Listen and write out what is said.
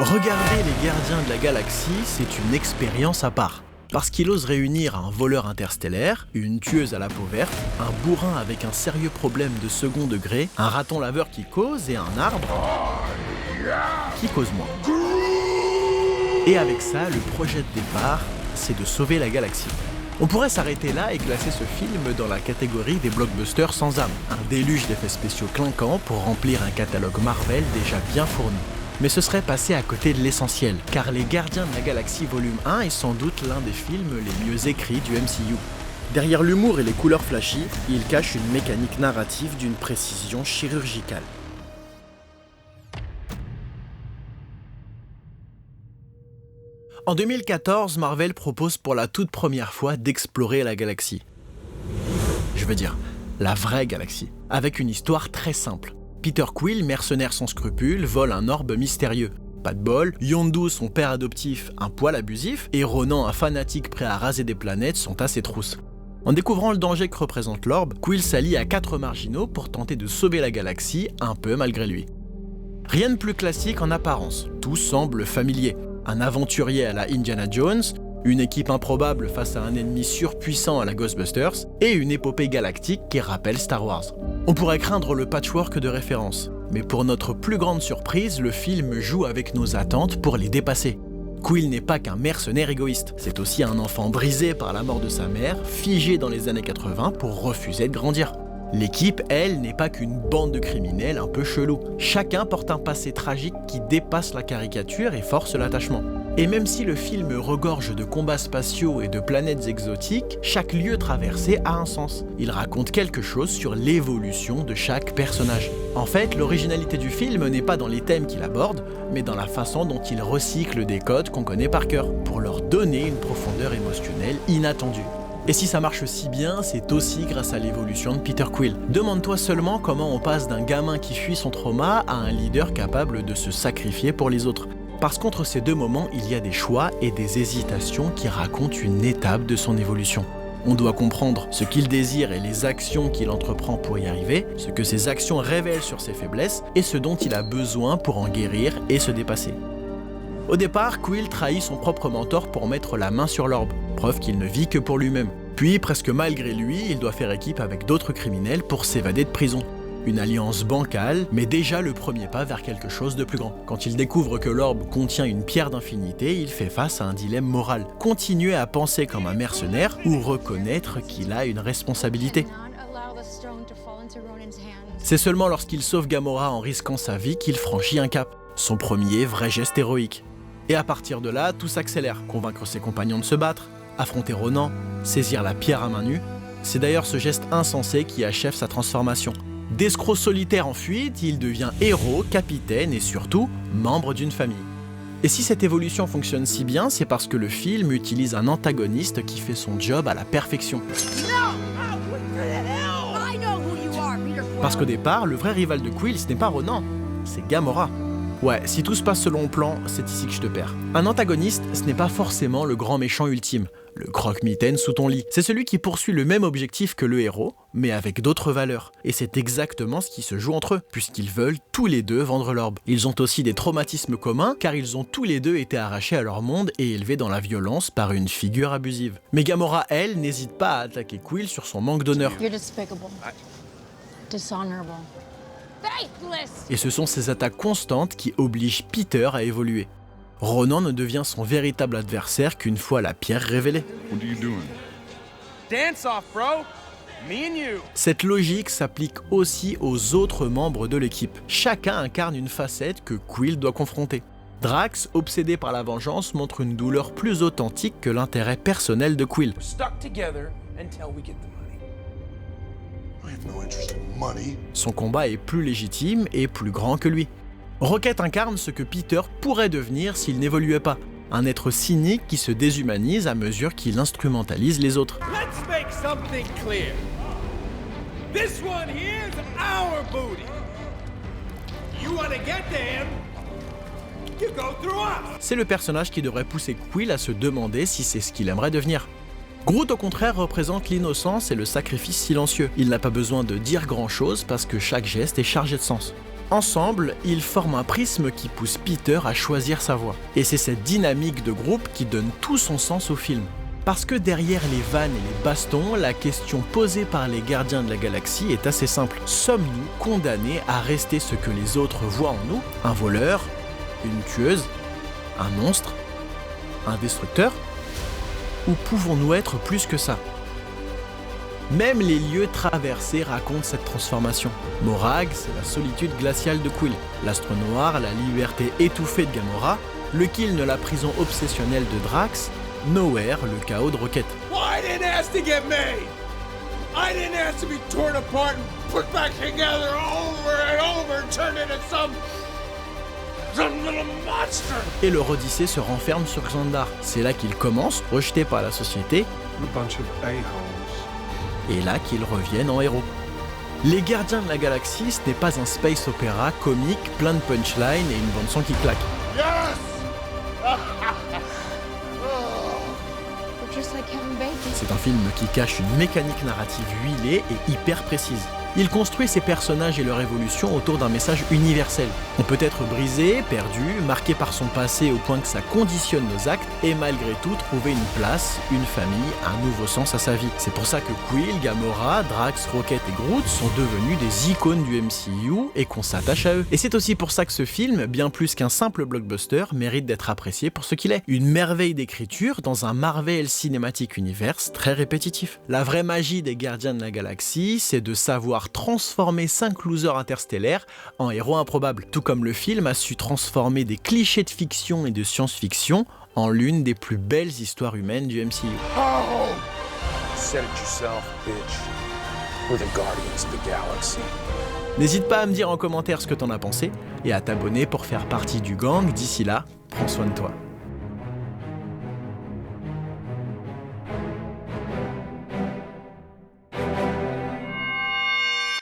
Regarder les Gardiens de la Galaxie, c'est une expérience à part. Parce qu'il ose réunir un voleur interstellaire, une tueuse à la peau verte, un bourrin avec un sérieux problème de second degré, un raton laveur qui cause et un arbre qui cause moins. Et avec ça, le projet de départ, c'est de sauver la galaxie. On pourrait s'arrêter là et classer ce film dans la catégorie des blockbusters sans âme. Un déluge d'effets spéciaux clinquants pour remplir un catalogue Marvel déjà bien fourni. Mais ce serait passer à côté de l'essentiel, car Les Gardiens de la Galaxie Volume 1 est sans doute l'un des films les mieux écrits du MCU. Derrière l'humour et les couleurs flashy, il cache une mécanique narrative d'une précision chirurgicale. En 2014, Marvel propose pour la toute première fois d'explorer la galaxie. Je veux dire, la vraie galaxie, avec une histoire très simple. Peter Quill, mercenaire sans scrupules, vole un orbe mystérieux. Pas de bol, Yondu, son père adoptif, un poil abusif, et Ronan, un fanatique prêt à raser des planètes, sont à ses trousses. En découvrant le danger que représente l'orbe, Quill s'allie à 4 marginaux pour tenter de sauver la galaxie, un peu malgré lui. Rien de plus classique en apparence, tout semble familier. Un aventurier à la Indiana Jones, une équipe improbable face à un ennemi surpuissant à la Ghostbusters, et une épopée galactique qui rappelle Star Wars. On pourrait craindre le patchwork de références, mais pour notre plus grande surprise, le film joue avec nos attentes pour les dépasser. Quill n'est pas qu'un mercenaire égoïste, c'est aussi un enfant brisé par la mort de sa mère, figé dans les années 80 pour refuser de grandir. L'équipe, elle, n'est pas qu'une bande de criminels un peu chelous. Chacun porte un passé tragique qui dépasse la caricature et force l'attachement. Et même si le film regorge de combats spatiaux et de planètes exotiques, chaque lieu traversé a un sens. Il raconte quelque chose sur l'évolution de chaque personnage. En fait, l'originalité du film n'est pas dans les thèmes qu'il aborde, mais dans la façon dont il recycle des codes qu'on connaît par cœur, pour leur donner une profondeur émotionnelle inattendue. Et si ça marche si bien, c'est aussi grâce à l'évolution de Peter Quill. Demande-toi seulement comment on passe d'un gamin qui fuit son trauma à un leader capable de se sacrifier pour les autres. Parce qu'entre ces deux moments, il y a des choix et des hésitations qui racontent une étape de son évolution. On doit comprendre ce qu'il désire et les actions qu'il entreprend pour y arriver, ce que ses actions révèlent sur ses faiblesses et ce dont il a besoin pour en guérir et se dépasser. Au départ, Quill trahit son propre mentor pour mettre la main sur l'orbe, preuve qu'il ne vit que pour lui-même. Puis, presque malgré lui, il doit faire équipe avec d'autres criminels pour s'évader de prison. Une alliance bancale, mais déjà le premier pas vers quelque chose de plus grand. Quand il découvre que l'orbe contient une pierre d'infinité, il fait face à un dilemme moral. Continuer à penser comme un mercenaire ou reconnaître qu'il a une responsabilité. C'est seulement lorsqu'il sauve Gamora en risquant sa vie qu'il franchit un cap. Son premier vrai geste héroïque. Et à partir de là, tout s'accélère. Convaincre ses compagnons de se battre, affronter Ronan, saisir la pierre à main nue. C'est d'ailleurs ce geste insensé qui achève sa transformation. D'escroc solitaire en fuite, il devient héros, capitaine et surtout membre d'une famille. Et si cette évolution fonctionne si bien, c'est parce que le film utilise un antagoniste qui fait son job à la perfection. Parce qu'au départ, le vrai rival de Quill, ce n'est pas Ronan, c'est Gamora. Ouais, si tout se passe selon le plan, c'est ici que je te perds. Un antagoniste, ce n'est pas forcément le grand méchant ultime, le croque-mitaine sous ton lit. C'est celui qui poursuit le même objectif que le héros, mais avec d'autres valeurs. Et c'est exactement ce qui se joue entre eux, puisqu'ils veulent tous les deux vendre l'orbe. Ils ont aussi des traumatismes communs, car ils ont tous les deux été arrachés à leur monde et élevés dans la violence par une figure abusive. Mais Gamora, elle, n'hésite pas à attaquer Quill sur son manque d'honneur. You're despicable. Dishonorable. Et ce sont ces attaques constantes qui obligent Peter à évoluer. Ronan ne devient son véritable adversaire qu'une fois la pierre révélée. Dance off, bro. Me and you. Cette logique s'applique aussi aux autres membres de l'équipe. Chacun incarne une facette que Quill doit confronter. Drax, obsédé par la vengeance, montre une douleur plus authentique que l'intérêt personnel de Quill. We're stuck together until we get the money. I have no interest in money. Son combat est plus légitime et plus grand que lui. Rocket incarne ce que Peter pourrait devenir s'il n'évoluait pas. Un être cynique qui se déshumanise à mesure qu'il instrumentalise les autres. Let's make something clear. This one here's our booty. You want to get to him? You go through us. C'est le personnage qui devrait pousser Quill à se demander si c'est ce qu'il aimerait devenir. Groot, au contraire, représente l'innocence et le sacrifice silencieux. Il n'a pas besoin de dire grand-chose parce que chaque geste est chargé de sens. Ensemble, ils forment un prisme qui pousse Peter à choisir sa voie. Et c'est cette dynamique de groupe qui donne tout son sens au film. Parce que derrière les vannes et les bastons, la question posée par les gardiens de la galaxie est assez simple. Sommes-nous condamnés à rester ce que les autres voient en nous? Un voleur? Une tueuse? Un monstre? Un destructeur? Ou pouvons-nous être plus que ça? Même les lieux traversés racontent cette transformation. Morag, c'est la solitude glaciale de Quill. L'astre noir, la liberté étouffée de Gamora. Le Kyln, la prison obsessionnelle de Drax. Nowhere, le chaos de Rocket. I didn't ask to get made! I didn't ask to be torn apart and put back together over and over and turned into some little monster! Et leur Odyssée se renferme sur Xandar. C'est là qu'ils commencent, rejetés par la société, A bunch of a-holes. et là qu'ils reviennent en héros. Les Gardiens de la Galaxie, ce n'est pas un space opéra comique, plein de punchlines et une bande-son qui claque. Yes! We're just like Kevin Bacon. C'est un film qui cache une mécanique narrative huilée et hyper précise. Il construit ses personnages et leur évolution autour d'un message universel. On peut être brisé, perdu, marqué par son passé au point que ça conditionne nos actes et malgré tout trouver une place, une famille, un nouveau sens à sa vie. C'est pour ça que Quill, Gamora, Drax, Rocket et Groot sont devenus des icônes du MCU et qu'on s'attache à eux. Et c'est aussi pour ça que ce film, bien plus qu'un simple blockbuster, mérite d'être apprécié pour ce qu'il est. Une merveille d'écriture dans un Marvel Cinematic Universe très répétitif. La vraie magie des Gardiens de la Galaxie, c'est de savoir transformer 5 losers interstellaires en héros improbables. Tout comme le film a su transformer des clichés de fiction et de science-fiction en l'une des plus belles histoires humaines du MCU. Oh! Said it yourself, bitch. We're the Guardians of the Galaxy. N'hésite pas à me dire en commentaire ce que t'en as pensé et à t'abonner pour faire partie du gang. D'ici là, prends soin de toi.